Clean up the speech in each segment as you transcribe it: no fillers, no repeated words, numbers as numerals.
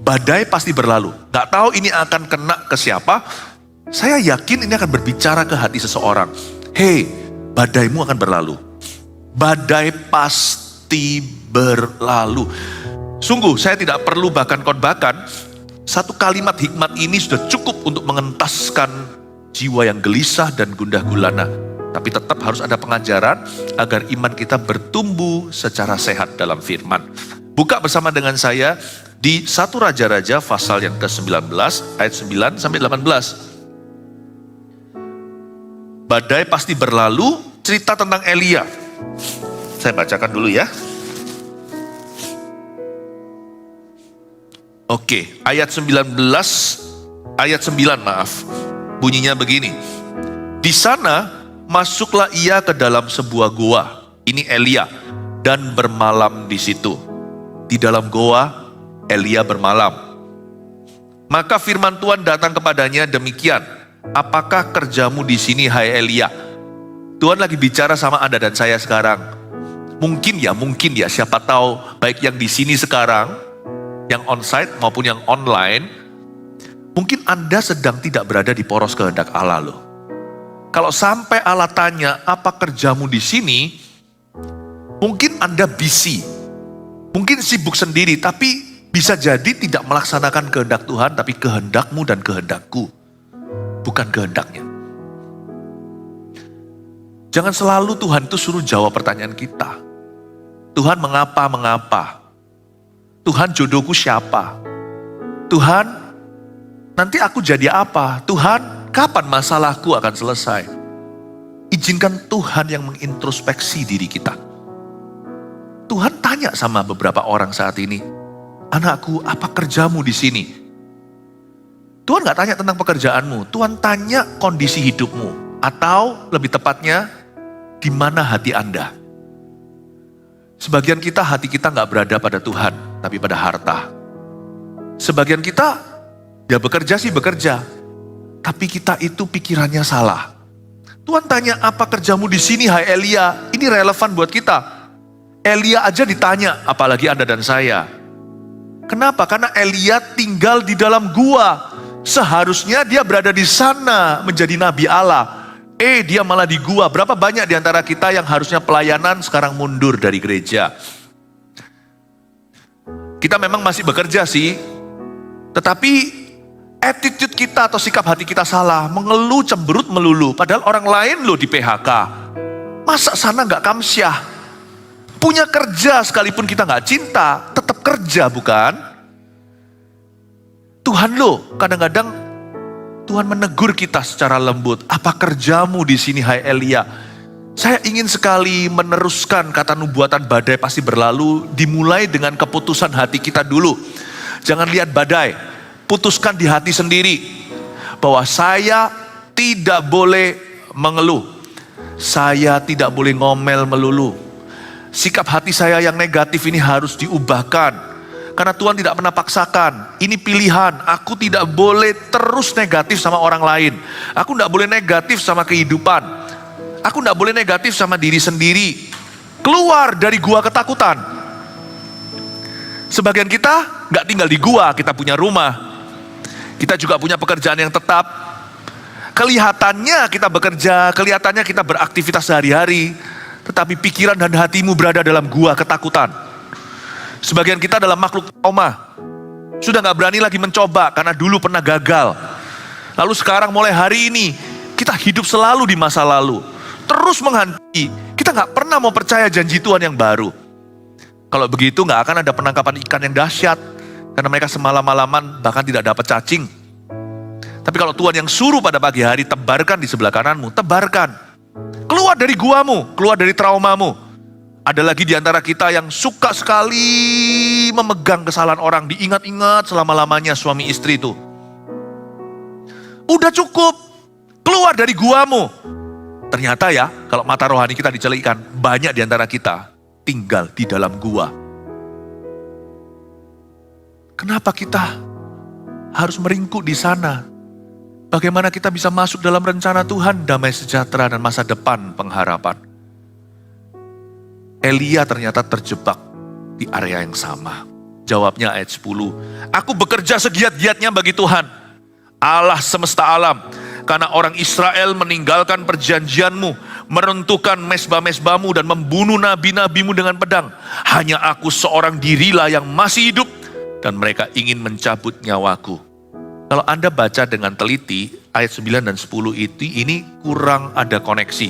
Badai pasti berlalu. Gak tahu ini akan kena ke siapa. Saya yakin ini akan berbicara ke hati seseorang. Hei, badaimu akan berlalu. Badai pasti berlalu. Sungguh saya tidak perlu bahkan khotbahkan. Satu kalimat hikmat ini sudah cukup untuk mengentaskan jiwa yang gelisah dan gundah gulana. Tapi tetap harus ada pengajaran agar iman kita bertumbuh secara sehat dalam firman. Buka bersama dengan saya di 1 Raja-Raja pasal yang ke-19 ayat 9 sampai 18. Badai pasti berlalu, cerita tentang Elia. Saya bacakan dulu ya. Oke, ayat 19, ayat 9 maaf. Bunyinya begini. Di sana masuklah ia ke dalam sebuah goa. Ini Elia dan bermalam di situ. Di dalam goa Elia bermalam. Maka firman Tuhan datang kepadanya demikian. Apakah kerjamu di sini hai Elia? Tuhan lagi bicara sama Anda dan saya sekarang. Mungkin ya siapa tahu baik yang di sini sekarang, yang onsite maupun yang online, mungkin Anda sedang tidak berada di poros kehendak Allah loh. Kalau sampai Allah tanya, apa kerjamu di sini? Mungkin Anda busy, mungkin sibuk sendiri, tapi bisa jadi tidak melaksanakan kehendak Tuhan, tapi kehendakmu dan kehendakku, bukan kehendaknya. Jangan selalu Tuhan itu suruh jawab pertanyaan kita. Tuhan mengapa? Tuhan jodohku siapa? Tuhan nanti aku jadi apa? Tuhan kapan masalahku akan selesai? Izinkan Tuhan yang mengintrospeksi diri kita. Tuhan tanya sama beberapa orang saat ini, anakku apa kerjamu di sini? Tuhan gak tanya tentang pekerjaanmu, Tuhan tanya kondisi hidupmu. Atau lebih tepatnya, di mana hati Anda? Sebagian kita, hati kita gak berada pada Tuhan, tapi pada harta. Sebagian kita, ya bekerja sih bekerja, tapi kita itu pikirannya salah. Tuhan tanya, apa kerjamu di sini hai Elia? Ini relevan buat kita. Elia aja ditanya, apalagi Anda dan saya. Kenapa? Karena Elia tinggal di dalam gua. Seharusnya dia berada di sana menjadi nabi Allah. Dia malah di gua. Berapa banyak di antara kita yang harusnya pelayanan sekarang mundur dari gereja. Kita memang masih bekerja sih. Tetapi attitude kita atau sikap hati kita salah. Mengeluh, cemberut, melulu. Padahal orang lain loh di PHK. Masa sana gak kamsyah? Punya kerja sekalipun kita gak cinta. Tetap kerja bukan? Tuhan loh, kadang-kadang Tuhan menegur kita secara lembut. Apa kerjamu di sini hai Elia? Saya ingin sekali meneruskan kata nubuatan badai pasti berlalu. Dimulai dengan keputusan hati kita dulu. Jangan lihat badai. Putuskan di hati sendiri. Bahwa saya tidak boleh mengeluh. Saya tidak boleh ngomel melulu. Sikap hati saya yang negatif ini harus diubahkan. Karena Tuhan tidak pernah paksakan. Ini pilihan. Aku tidak boleh terus negatif sama orang lain. Aku tidak boleh negatif sama kehidupan. Aku tidak boleh negatif sama diri sendiri. Keluar dari gua ketakutan. Sebagian kita nggak tinggal di gua, kita punya rumah. Kita juga punya pekerjaan yang tetap. Kelihatannya kita bekerja, kelihatannya kita beraktivitas sehari-hari. Tetapi pikiran dan hatimu berada dalam gua ketakutan. Sebagian kita adalah makhluk trauma. Sudah gak berani lagi mencoba karena dulu pernah gagal. Lalu sekarang mulai hari ini, kita hidup selalu di masa lalu. Terus menghantui, kita gak pernah mau percaya janji Tuhan yang baru. Kalau begitu gak akan ada penangkapan ikan yang dahsyat. Karena mereka semalam-malaman bahkan tidak dapat cacing. Tapi kalau Tuhan yang suruh pada pagi hari, tebarkan di sebelah kananmu, tebarkan. Keluar dari guamu, keluar dari traumamu. Ada lagi di antara kita yang suka sekali memegang kesalahan orang, diingat-ingat selama-lamanya suami istri itu. Udah cukup, keluar dari guamu. Ternyata ya, kalau mata rohani kita dicelikan, banyak di antara kita tinggal di dalam gua. Kenapa kita harus meringkuk di sana? Bagaimana kita bisa masuk dalam rencana Tuhan, damai sejahtera dan masa depan pengharapan? Elia ternyata terjebak di area yang sama. Jawabnya ayat 10. Aku bekerja segiat-giatnya bagi Tuhan, Allah semesta alam. Karena orang Israel meninggalkan perjanjianmu, meruntuhkan mezbah-mezbahmu dan membunuh nabi-nabimu dengan pedang. Hanya aku seorang dirilah yang masih hidup dan mereka ingin mencabut nyawaku. Kalau Anda baca dengan teliti, ayat 9 dan 10 itu, ini kurang ada koneksi.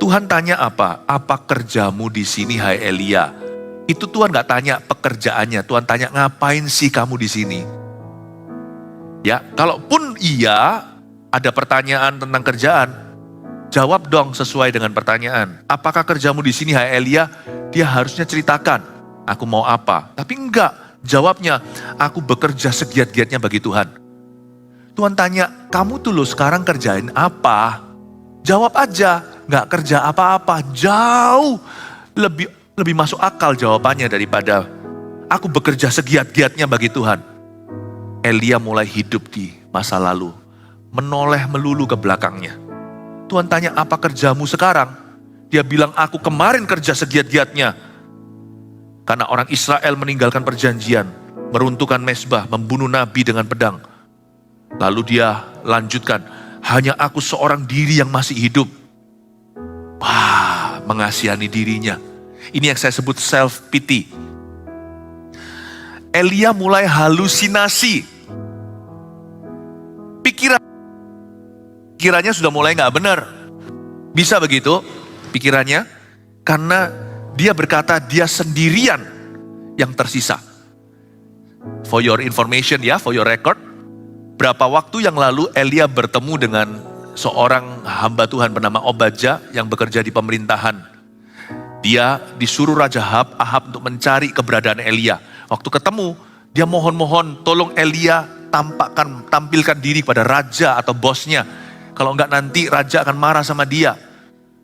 Tuhan tanya apa? Apa kerjamu di sini, hai Elia? Itu Tuhan gak tanya pekerjaannya, Tuhan tanya ngapain sih kamu di sini? Ya, kalaupun iya, ada pertanyaan tentang kerjaan, jawab dong sesuai dengan pertanyaan. Apakah kerjamu di sini, hai Elia? Dia harusnya ceritakan, aku mau apa? Tapi enggak, jawabnya, aku bekerja segiat-giatnya bagi Tuhan. Tuhan tanya, kamu tuh lo sekarang kerjain apa? Jawab aja, nggak kerja apa-apa. Jauh lebih masuk akal jawabannya daripada aku bekerja segiat-giatnya bagi Tuhan. Elia mulai hidup di masa lalu, menoleh melulu ke belakangnya. Tuhan tanya, apa kerjamu sekarang? Dia bilang, aku kemarin kerja segiat-giatnya. Karena orang Israel meninggalkan perjanjian, meruntuhkan mezbah, membunuh nabi dengan pedang. Lalu dia lanjutkan, hanya aku seorang diri yang masih hidup. Wah, mengasihani dirinya. Ini yang saya sebut self-pity. Elia mulai halusinasi. Pikirannya sudah mulai gak benar. Bisa begitu pikirannya? Karena dia berkata dia sendirian yang tersisa. For your information ya, for your record. Berapa waktu yang lalu Elia bertemu dengan seorang hamba Tuhan bernama Obadja yang bekerja di pemerintahan. Dia disuruh Raja Ahab untuk mencari keberadaan Elia. Waktu ketemu, dia mohon-mohon tolong Elia tampilkan diri kepada raja atau bosnya. Kalau enggak nanti raja akan marah sama dia.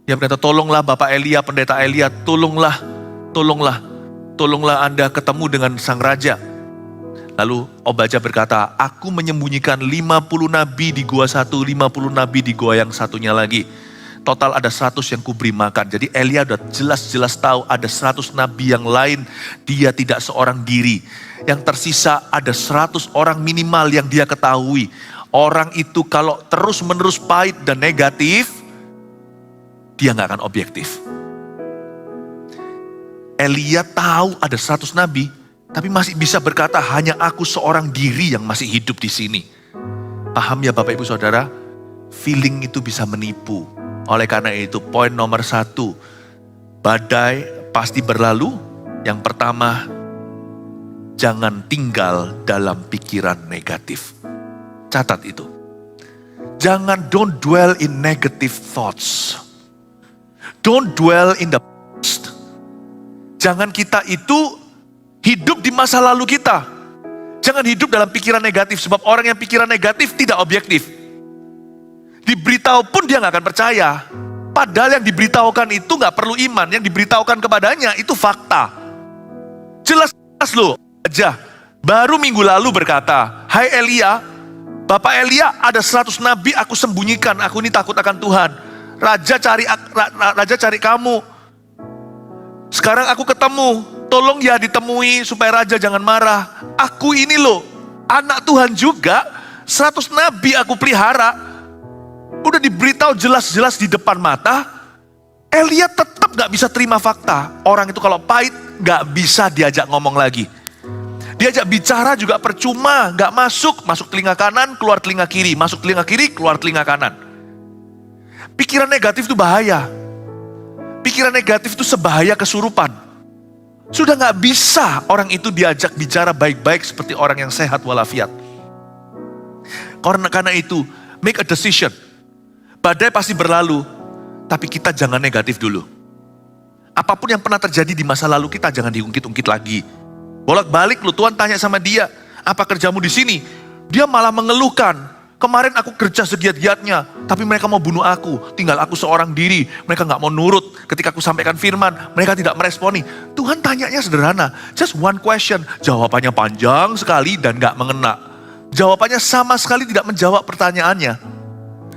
Dia berkata, tolonglah Bapak Elia, pendeta Elia, tolonglah Anda ketemu dengan sang raja. Lalu Obadja berkata, aku menyembunyikan 50 nabi di gua satu, 50 nabi di gua yang satunya lagi. Total ada 100 yang kuberi makan. Jadi Elia udah jelas-jelas tahu ada 100 nabi yang lain. Dia tidak seorang diri. Yang tersisa ada 100 orang minimal yang dia ketahui. Orang itu kalau terus-menerus pahit dan negatif, dia gak akan objektif. Elia tahu ada 100 nabi, tapi masih bisa berkata, hanya aku seorang diri yang masih hidup di sini. Paham ya Bapak Ibu Saudara? Feeling itu bisa menipu. Oleh karena itu, poin nomor 1, badai pasti berlalu. Yang pertama, jangan tinggal dalam pikiran negatif. Catat itu. Don't dwell in negative thoughts. Don't dwell in the past. Jangan kita itu hidup di masa lalu kita. Jangan hidup dalam pikiran negatif. Sebab orang yang pikiran negatif tidak objektif. Diberitahu pun dia gak akan percaya. Padahal yang diberitahukan itu gak perlu iman. Yang diberitahukan kepadanya itu fakta. Jelas loh aja. Baru minggu lalu berkata, hai Elia, Bapak Elia ada 100 nabi aku sembunyikan. Aku ini takut akan Tuhan. Raja cari kamu. Sekarang aku ketemu. Tolong ya ditemui supaya raja jangan marah. Aku ini loh, anak Tuhan juga, 100 nabi aku pelihara. Udah diberitahu jelas-jelas di depan mata. Elia tetap gak bisa terima fakta. Orang itu kalau pahit gak bisa diajak ngomong lagi. Diajak bicara juga percuma, gak masuk telinga kanan, keluar telinga kiri. Masuk telinga kiri, keluar telinga kanan. Pikiran negatif itu bahaya. Pikiran negatif itu sebahaya kesurupan. Sudah gak bisa orang itu diajak bicara baik-baik seperti orang yang sehat walafiat. Karena itu, make a decision. Badai pasti berlalu, tapi kita jangan negatif dulu. Apapun yang pernah terjadi di masa lalu kita jangan diungkit-ungkit lagi. Bolak-balik lu, Tuhan tanya sama dia, apa kerjamu di sini? Dia malah mengeluhkan. Kemarin aku kerja segiat-giatnya, tapi mereka mau bunuh aku. Tinggal aku seorang diri, mereka gak mau nurut. Ketika aku sampaikan firman, mereka tidak meresponi. Tuhan tanyanya sederhana, just one question. Jawabannya panjang sekali dan gak mengena. Jawabannya sama sekali tidak menjawab pertanyaannya.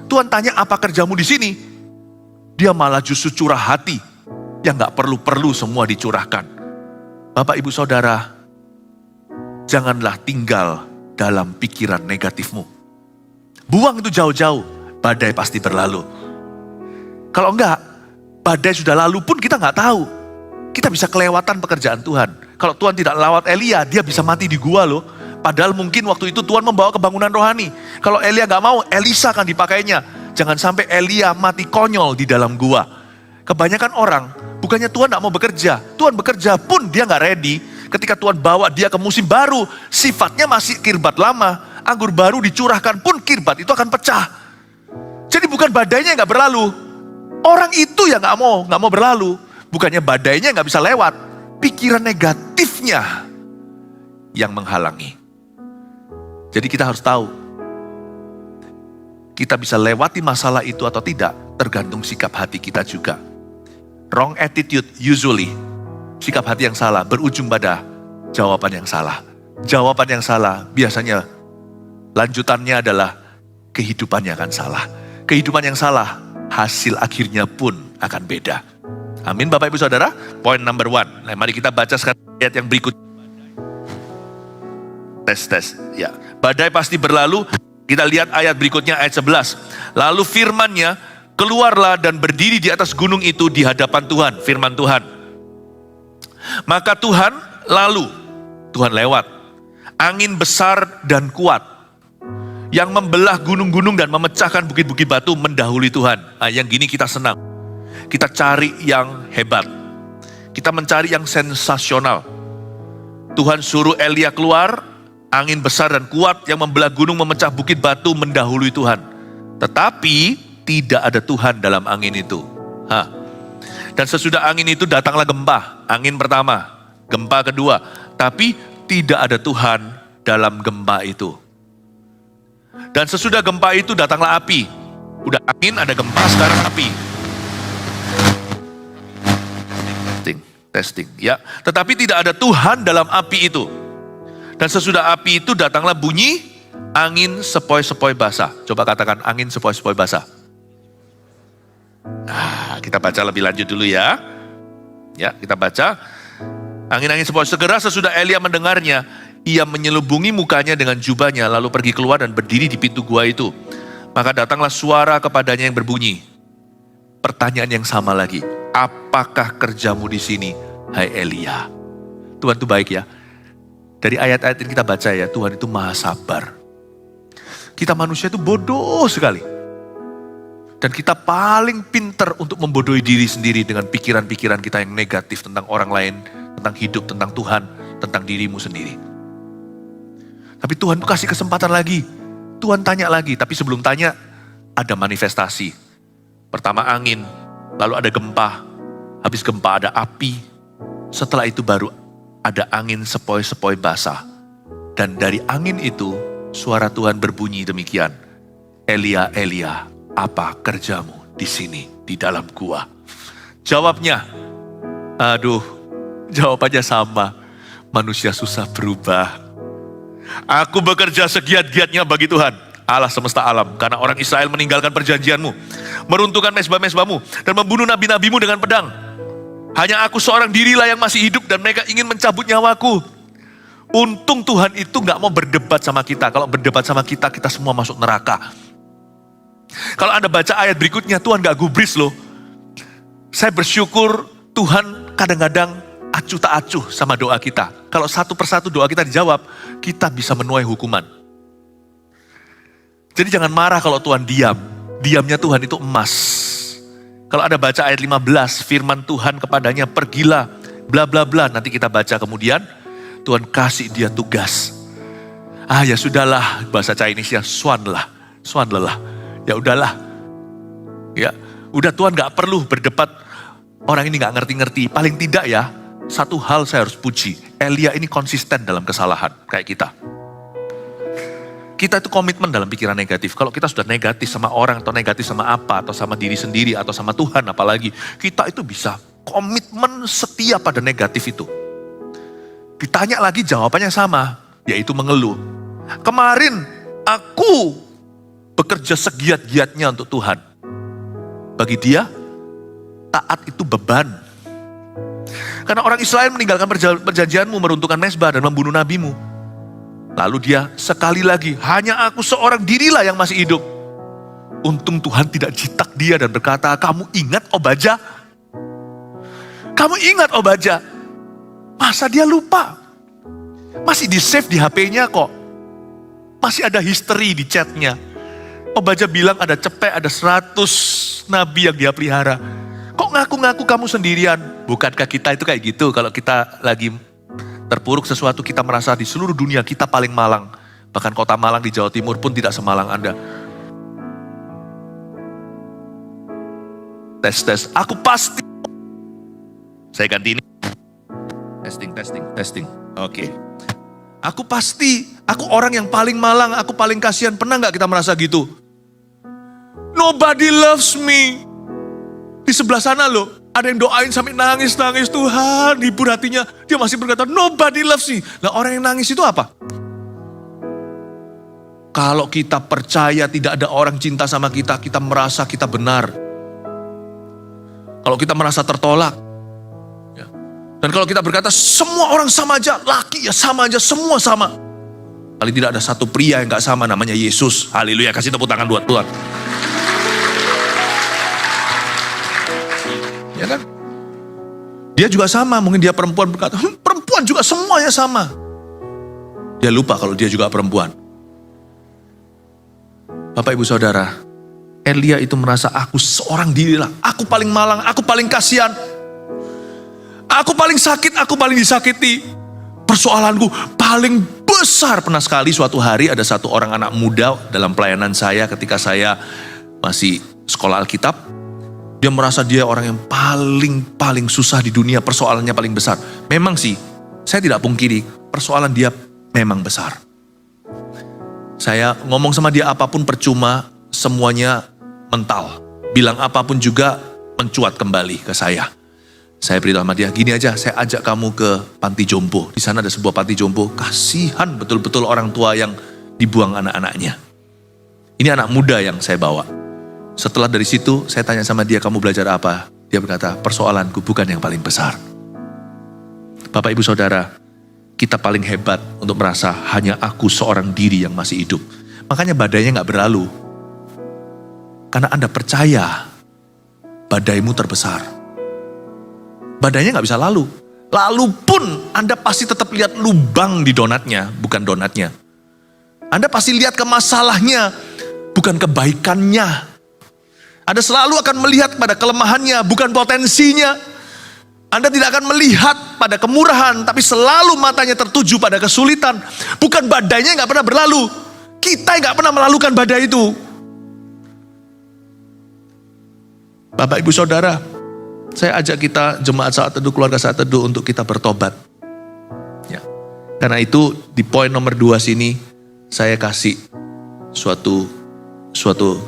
Tuhan tanya, apa kerjamu di sini? Dia malah justru curah hati, yang gak perlu-perlu semua dicurahkan. Bapak Ibu Saudara, janganlah tinggal dalam pikiran negatifmu. Buang itu jauh-jauh, badai pasti berlalu. Kalau enggak, badai sudah lalu pun kita nggak tahu. Kita bisa kelewatan pekerjaan Tuhan. Kalau Tuhan tidak lawat Elia, dia bisa mati di gua loh. Padahal mungkin waktu itu Tuhan membawa kebangunan rohani. Kalau Elia nggak mau, Elisa akan dipakainya. Jangan sampai Elia mati konyol di dalam gua. Kebanyakan orang, bukannya Tuhan nggak mau bekerja. Tuhan bekerja pun dia nggak ready. Ketika Tuhan bawa dia ke musim baru, sifatnya masih kirbat lama. Anggur baru dicurahkan pun kirbat itu akan pecah. Jadi bukan badainya yang nggak berlalu. Orang itu yang nggak mau berlalu. Bukannya badainya nggak bisa lewat. Pikiran negatifnya yang menghalangi. Jadi kita harus tahu. Kita bisa lewati masalah itu atau tidak, tergantung sikap hati kita juga. Wrong attitude usually, sikap hati yang salah berujung pada jawaban yang salah. Jawaban yang salah biasanya lanjutannya adalah kehidupannya akan salah. Kehidupan yang salah, hasil akhirnya pun akan beda. Amin Bapak Ibu Saudara. Point number 1. Nah, mari kita baca sekarang ayat yang berikut. Tes. Ya. Badai pasti berlalu. Kita lihat ayat berikutnya, ayat 11. Lalu firman-Nya, keluarlah dan berdiri di atas gunung itu di hadapan Tuhan. Firman Tuhan. Maka Tuhan lewat. Angin besar dan kuat, yang membelah gunung-gunung dan memecahkan bukit-bukit batu mendahului Tuhan. Nah, yang gini kita senang. Kita cari yang hebat. Kita mencari yang sensasional. Tuhan suruh Elia keluar, angin besar dan kuat yang membelah gunung, memecah bukit batu mendahului Tuhan. Tetapi tidak ada Tuhan dalam angin itu. Dan sesudah angin itu datanglah gempa. Angin pertama, gempa kedua. Tapi tidak ada Tuhan dalam gempa itu. Dan sesudah gempa itu datanglah api. Udah angin, ada gempa, sekarang api. Testing, ya. Tetapi tidak ada Tuhan dalam api itu. Dan sesudah api itu datanglah bunyi angin sepoi-sepoi basah. Coba katakan angin sepoi-sepoi basah. Kita baca lebih lanjut dulu ya. Ya, kita baca. Angin-angin sepoi. Segera sesudah Elia mendengarnya, ia menyelubungi mukanya dengan jubahnya, lalu pergi keluar dan berdiri di pintu gua itu. Maka datanglah suara kepadanya yang berbunyi. Pertanyaan yang sama lagi. Apakah kerjamu di sini, hai Elia? Tuhan itu baik ya. Dari ayat-ayat yang kita baca ya, Tuhan itu maha sabar. Kita manusia itu bodoh sekali. Dan kita paling pintar untuk membodohi diri sendiri dengan pikiran-pikiran kita yang negatif tentang orang lain, tentang hidup, tentang Tuhan, tentang dirimu sendiri. Tapi Tuhan tuh kasih kesempatan lagi. Tuhan tanya lagi, tapi sebelum tanya, ada manifestasi. Pertama angin, lalu ada gempa, habis gempa ada api, setelah itu baru ada angin sepoi-sepoi basah. Dan dari angin itu, suara Tuhan berbunyi demikian. Elia, Elia, apa kerjamu di sini, di dalam gua? Jawabnya, jawabannya sama. Manusia susah berubah. Aku bekerja segiat-giatnya bagi Tuhan, Allah semesta alam. Karena orang Israel meninggalkan perjanjianmu, meruntuhkan mezbah-mezbahmu, dan membunuh nabi-nabimu dengan pedang. Hanya aku seorang dirilah yang masih hidup, dan mereka ingin mencabut nyawaku. Untung Tuhan itu gak mau berdebat sama kita. Kalau berdebat sama kita, kita semua masuk neraka. Kalau Anda baca ayat berikutnya, Tuhan gak gubris loh. Saya bersyukur Tuhan kadang-kadang acuh tak acuh sama doa kita. Kalau satu persatu doa kita dijawab, kita bisa menuai hukuman. Jadi jangan marah kalau Tuhan diam. Diamnya Tuhan itu emas. Kalau Anda baca ayat 15, firman Tuhan kepadanya, pergilah, bla bla bla. Nanti kita baca kemudian, Tuhan kasih dia tugas. Ya sudahlah, bahasa Chinese ya, swan lelah. Ya udahlah. Ya, udah Tuhan gak perlu berdebat. Orang ini gak ngerti-ngerti. Paling tidak ya, satu hal saya harus puji. Elia ini konsisten dalam kesalahan, kayak kita. Kita itu komitmen dalam pikiran negatif. Kalau kita sudah negatif sama orang, atau negatif sama apa, atau sama diri sendiri, atau sama Tuhan apalagi. Kita itu bisa komitmen setia pada negatif itu. Ditanya lagi jawabannya sama, yaitu mengeluh. Kemarin aku bekerja segiat-giatnya untuk Tuhan. Bagi dia, taat itu beban. Karena orang Israel meninggalkan perjanjianmu, meruntuhkan mezbah dan membunuh nabimu. Lalu dia sekali lagi, hanya aku seorang dirilah yang masih hidup. Untung Tuhan tidak jitak dia dan berkata, kamu ingat Obadya? Kamu ingat Obadya? Masa dia lupa? Masih di save di HP-nya kok. Masih ada history di chatnya. Obadya bilang ada cepek, ada 100 nabi yang dia pelihara. Kok ngaku-ngaku kamu sendirian? Bukankah kita itu kayak gitu? Kalau kita lagi terpuruk sesuatu, kita merasa di seluruh dunia kita paling malang. Bahkan kota Malang di Jawa Timur pun tidak semalang Anda. Tes. Aku pasti. Saya ganti ini. Testing. Oke. Aku pasti, aku orang yang paling malang, aku paling kasihan. Pernah gak kita merasa gitu? Nobody loves me. Di sebelah sana loh, ada yang doain sampai nangis. Tuhan, hibur hatinya. Dia masih berkata, nobody loves me. Nah, orang yang nangis itu apa? Kalau kita percaya tidak ada orang cinta sama kita, kita merasa kita benar. Kalau kita merasa tertolak. Ya. Dan kalau kita berkata, semua orang sama aja, laki ya sama aja, semua sama. Kali tidak ada satu pria yang gak sama, namanya Yesus. Haleluya, kasih tepuk tangan buat Tuhan. Ya kan? Dia juga sama, mungkin dia perempuan berkata, perempuan juga semuanya sama. Dia lupa kalau dia juga perempuan. Bapak ibu saudara, Elia itu merasa aku seorang dirilah, aku paling malang, aku paling kasihan. Aku paling sakit, aku paling disakiti. Persoalanku paling besar. Pernah sekali suatu hari ada satu orang anak muda dalam pelayanan saya ketika saya masih sekolah Alkitab. Dia merasa dia orang yang paling susah di dunia, persoalannya paling besar. Memang sih, saya tidak pungkiri, persoalan dia memang besar. Saya ngomong sama dia apapun percuma, semuanya mental. Bilang apapun juga mencuat kembali ke saya. Saya beritahu sama dia, gini aja, saya ajak kamu ke panti jompo. Di sana ada sebuah panti jompo, kasihan betul-betul orang tua yang dibuang anak-anaknya. Ini anak muda yang saya bawa. Setelah dari situ, saya tanya sama dia, kamu belajar apa? Dia berkata, persoalanku bukan yang paling besar. Bapak ibu saudara, kita paling hebat untuk merasa hanya aku seorang diri yang masih hidup. Makanya badainya gak berlalu. Karena Anda percaya, badaimu terbesar. Badainya gak bisa lalu. Lalu pun Anda pasti tetap lihat lubang di donatnya, bukan donatnya. Anda pasti lihat ke masalahnya, bukan kebaikannya. Anda selalu akan melihat pada kelemahannya, bukan potensinya. Anda tidak akan melihat pada kemurahan, tapi selalu matanya tertuju pada kesulitan. Bukan badainya yang gak pernah berlalu. Kita yang gak pernah melalukan badai itu. Bapak ibu saudara, saya ajak kita jemaat saat teduh, keluarga saat teduh untuk kita bertobat. Ya. Karena itu di poin nomor 2 sini, saya kasih suatu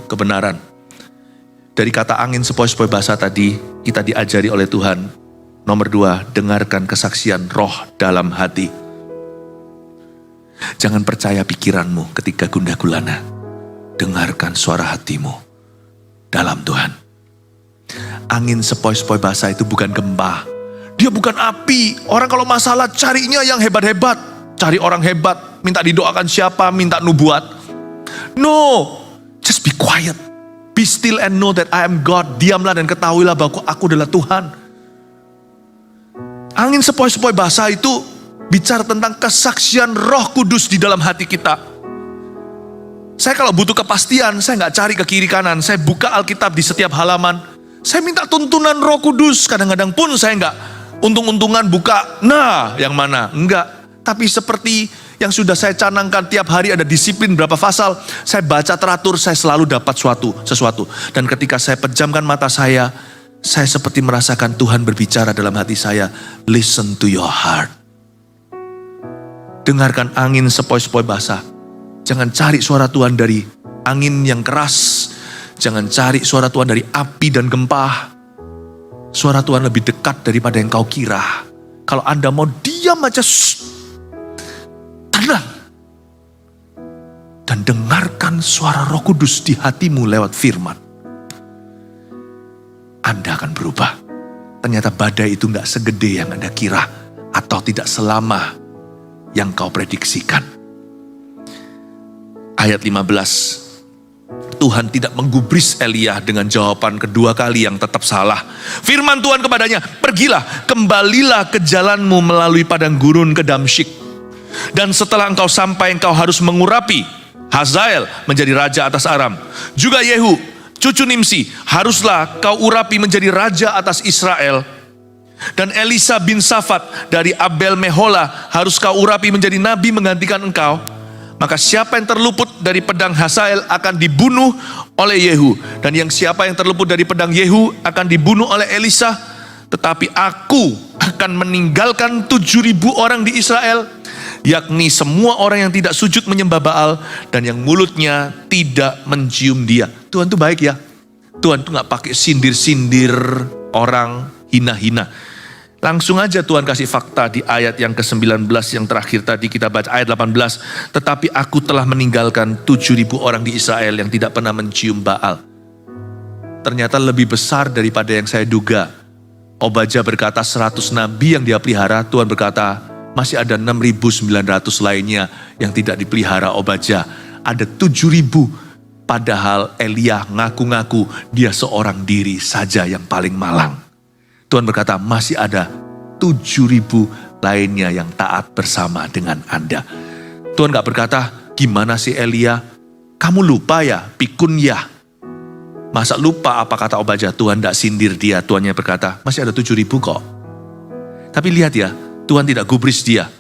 kebenaran. Dari kata angin sepoi-sepoi basah tadi, kita diajari oleh Tuhan. Nomor 2, dengarkan kesaksian roh dalam hati. Jangan percaya pikiranmu ketika gundah gulana. Dengarkan suara hatimu dalam Tuhan. Angin sepoi-sepoi basah itu bukan gempa. Dia bukan api. Orang kalau masalah carinya yang hebat-hebat. Cari orang hebat, minta didoakan siapa, minta nubuat. No, just be quiet. Be still and know that I am God. Diamlah dan ketahuilah bahwa aku adalah Tuhan. Angin sepoi-sepoi basah itu bicara tentang kesaksian Roh Kudus di dalam hati kita. Saya kalau butuh kepastian, saya nggak cari ke kiri kanan. Saya buka Alkitab di setiap halaman. Saya minta tuntunan Roh Kudus. Kadang-kadang pun saya nggak untung-untungan buka. Nah, yang mana? Enggak. Tapi seperti yang sudah saya canangkan, tiap hari ada disiplin berapa pasal, saya baca teratur, saya selalu dapat sesuatu. Dan ketika saya pejamkan mata saya seperti merasakan Tuhan berbicara dalam hati saya, listen to your heart. Dengarkan angin sepoi-sepoi basah. Jangan cari suara Tuhan dari angin yang keras. Jangan cari suara Tuhan dari api dan gempa. Suara Tuhan lebih dekat daripada yang kau kira. Kalau Anda mau diam aja, tenang. Dan dengarkan suara Roh Kudus di hatimu lewat firman. Anda akan berubah. Ternyata badai itu gak segede yang Anda kira. Atau tidak selama yang kau prediksikan. Ayat 15. Tuhan tidak menggubris Elia dengan jawaban kedua kali yang tetap salah. Firman Tuhan kepadanya, pergilah, kembalilah ke jalanmu melalui padang gurun ke Damsyik. Dan setelah engkau sampai, engkau harus mengurapi Hazael menjadi raja atas Aram. Juga Yehu, cucu Nimsi, haruslah kau urapi menjadi raja atas Israel. Dan Elisa bin Safat dari Abel Mehola harus kau urapi menjadi nabi menggantikan engkau. Maka siapa yang terluput dari pedang Hazael akan dibunuh oleh Yehu. Dan yang siapa yang terluput dari pedang Yehu akan dibunuh oleh Elisa. Tetapi aku akan meninggalkan 7.000 orang di Israel, yakni semua orang yang tidak sujud menyembah Baal dan yang mulutnya tidak mencium dia. Tuhan tuh baik ya. Tuhan tuh gak pakai sindir-sindir orang, hina-hina. Langsung aja Tuhan kasih fakta di ayat yang ke-19 yang terakhir tadi kita baca ayat 18. Tetapi aku telah meninggalkan 7.000 orang di Israel yang tidak pernah mencium Baal. Ternyata lebih besar daripada yang saya duga. Obadja berkata 100 nabi yang dia pelihara, Tuhan berkata masih ada 6.900 lainnya yang tidak dipelihara Obadja. Ada 7.000, padahal Elia ngaku-ngaku dia seorang diri saja yang paling malang. Tuhan berkata masih ada 7.000 lainnya yang taat bersama dengan Anda. Tuhan gak berkata, gimana sih Elia? Kamu lupa ya, pikun ya. Masa lupa apa kata Obadja? Tuhan gak sindir dia, Tuhannya berkata masih ada 7.000 kok. Tapi lihat ya, Tuhan tidak gubris dia.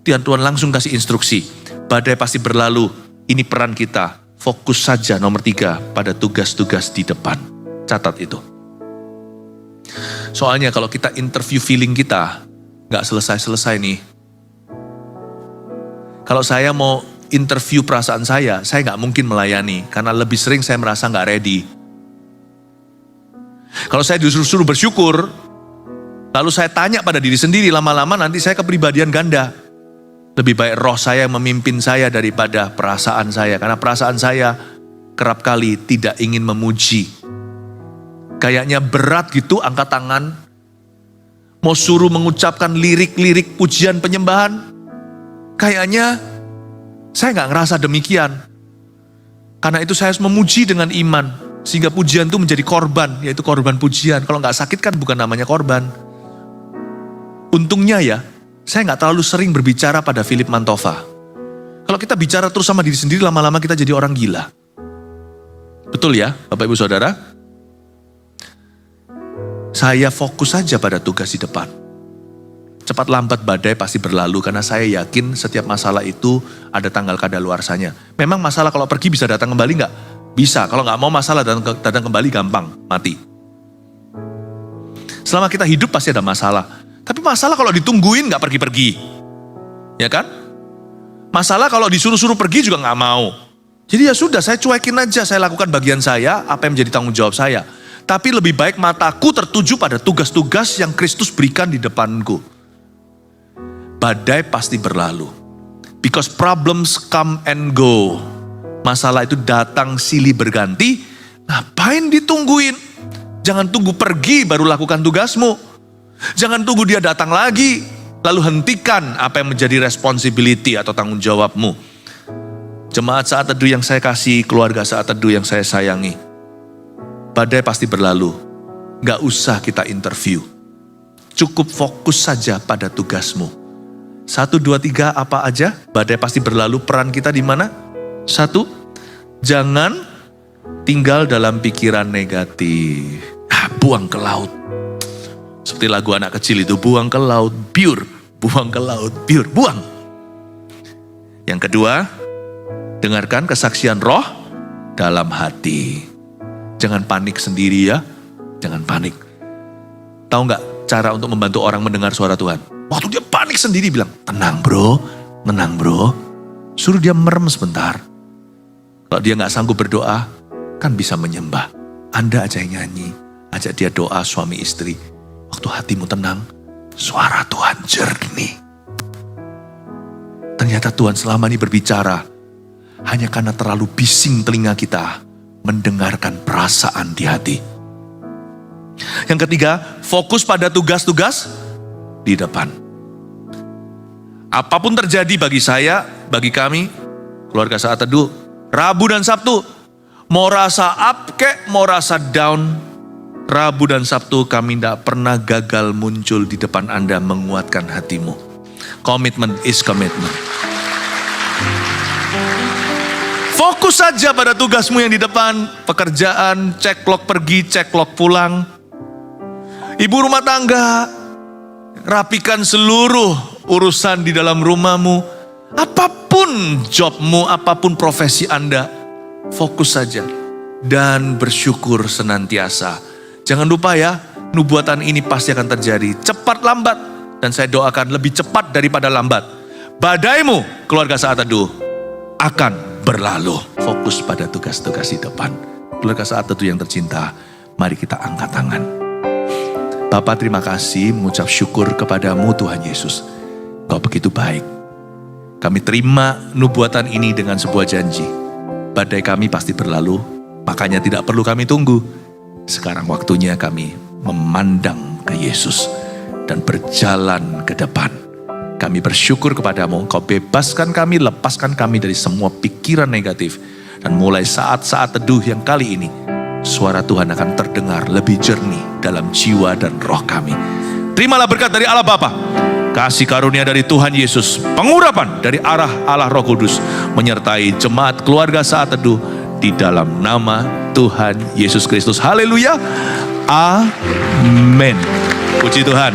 Tuhan langsung kasih instruksi. Badai pasti berlalu, ini peran kita. Fokus saja nomor 3 pada tugas-tugas di depan. Catat itu. Soalnya kalau kita interview feeling kita, gak selesai-selesai nih. Kalau saya mau interview perasaan saya gak mungkin melayani. Karena lebih sering saya merasa gak ready. Kalau saya disuruh bersyukur, lalu saya tanya pada diri sendiri, lama-lama nanti saya kepribadian ganda. Lebih baik roh saya yang memimpin saya daripada perasaan saya. Karena perasaan saya kerap kali tidak ingin memuji. Kayaknya berat gitu angkat tangan. Mau suruh mengucapkan lirik-lirik pujian penyembahan. Kayaknya saya gak ngerasa demikian. Karena itu saya harus memuji dengan iman. Sehingga pujian itu menjadi korban, yaitu korban pujian. Kalau gak sakit kan bukan namanya korban. Untungnya ya, saya gak terlalu sering berbicara pada Philip Mantova. Kalau kita bicara terus sama diri sendiri, lama-lama kita jadi orang gila. Betul ya, Bapak Ibu Saudara? Saya fokus saja pada tugas di depan. Cepat lambat badai pasti berlalu karena saya yakin setiap masalah itu ada tanggal kadaluarsanya. Memang masalah kalau pergi bisa datang kembali nggak? Bisa, kalau nggak mau masalah datang kembali gampang, mati. Selama kita hidup pasti ada masalah. Tapi masalah kalau ditungguin nggak pergi-pergi. Ya kan? Masalah kalau disuruh-suruh pergi juga nggak mau. Jadi ya sudah, saya cuekin aja, saya lakukan bagian saya, apa yang menjadi tanggung jawab saya. Tapi lebih baik mataku tertuju pada tugas-tugas yang Kristus berikan di depanku. Badai pasti berlalu. Because problems come and go. Masalah itu datang silih berganti. Ngapain ditungguin? Jangan tunggu pergi baru lakukan tugasmu. Jangan tunggu dia datang lagi. Lalu hentikan apa yang menjadi responsibility atau tanggung jawabmu. Jemaat saat teduh yang saya kasih, keluarga saat teduh yang saya sayangi. Badai pasti berlalu, gak usah kita interview. Cukup fokus saja pada tugasmu. 1, 2, 3 apa aja, badai pasti berlalu, peran kita di mana? 1, jangan tinggal dalam pikiran negatif. Buang ke laut. Seperti lagu anak kecil itu, buang ke laut, biur. Buang ke laut, biur, buang. Yang kedua, dengarkan kesaksian roh dalam hati. Jangan panik sendiri ya, jangan panik. Tahu nggak cara untuk membantu orang mendengar suara Tuhan? Waktu dia panik sendiri bilang, tenang bro. Suruh dia merem sebentar. Kalau dia nggak sanggup berdoa, kan bisa menyembah. Anda aja yang nyanyi, ajak dia doa suami istri. Waktu hatimu tenang, suara Tuhan jernih. Ternyata Tuhan selama ini berbicara, hanya karena terlalu bising telinga kita mendengarkan perasaan di hati. Yang ketiga, fokus pada tugas-tugas di depan. Apapun terjadi bagi saya, bagi kami, keluarga saat teduh, Rabu dan Sabtu, mau rasa up kek, mau rasa down, Rabu dan Sabtu kami tidak pernah gagal muncul di depan Anda menguatkan hatimu. Commitment is commitment. Fokus saja pada tugasmu yang di depan, pekerjaan, cek log pergi, cek log pulang. Ibu rumah tangga, rapikan seluruh urusan di dalam rumahmu. Apapun jobmu, apapun profesi Anda, fokus saja dan bersyukur senantiasa. Jangan lupa ya, nubuatan ini pasti akan terjadi cepat lambat, dan saya doakan lebih cepat daripada lambat. Badaimu, keluarga Saat Teduh, akan berlalu. Fokus pada tugas-tugas di depan. Keluarga Saat Teduh yang tercinta, mari kita angkat tangan. Bapa, terima kasih, mengucap syukur kepadamu Tuhan Yesus. Kau begitu baik. Kami terima nubuatan ini dengan sebuah janji. Badai kami pasti berlalu, makanya tidak perlu kami tunggu. Sekarang waktunya kami memandang ke Yesus dan berjalan ke depan. Kami bersyukur kepadamu, Kau bebaskan kami, lepaskan kami dari semua pikiran negatif. Dan mulai saat-saat teduh yang kali ini, suara Tuhan akan terdengar lebih jernih dalam jiwa dan roh kami. Terimalah berkat dari Allah Bapa, kasih karunia dari Tuhan Yesus, pengurapan dari arah Allah Roh Kudus, menyertai jemaat keluarga Saat Teduh di dalam nama Tuhan Yesus Kristus. Haleluya. Amin. Puji Tuhan.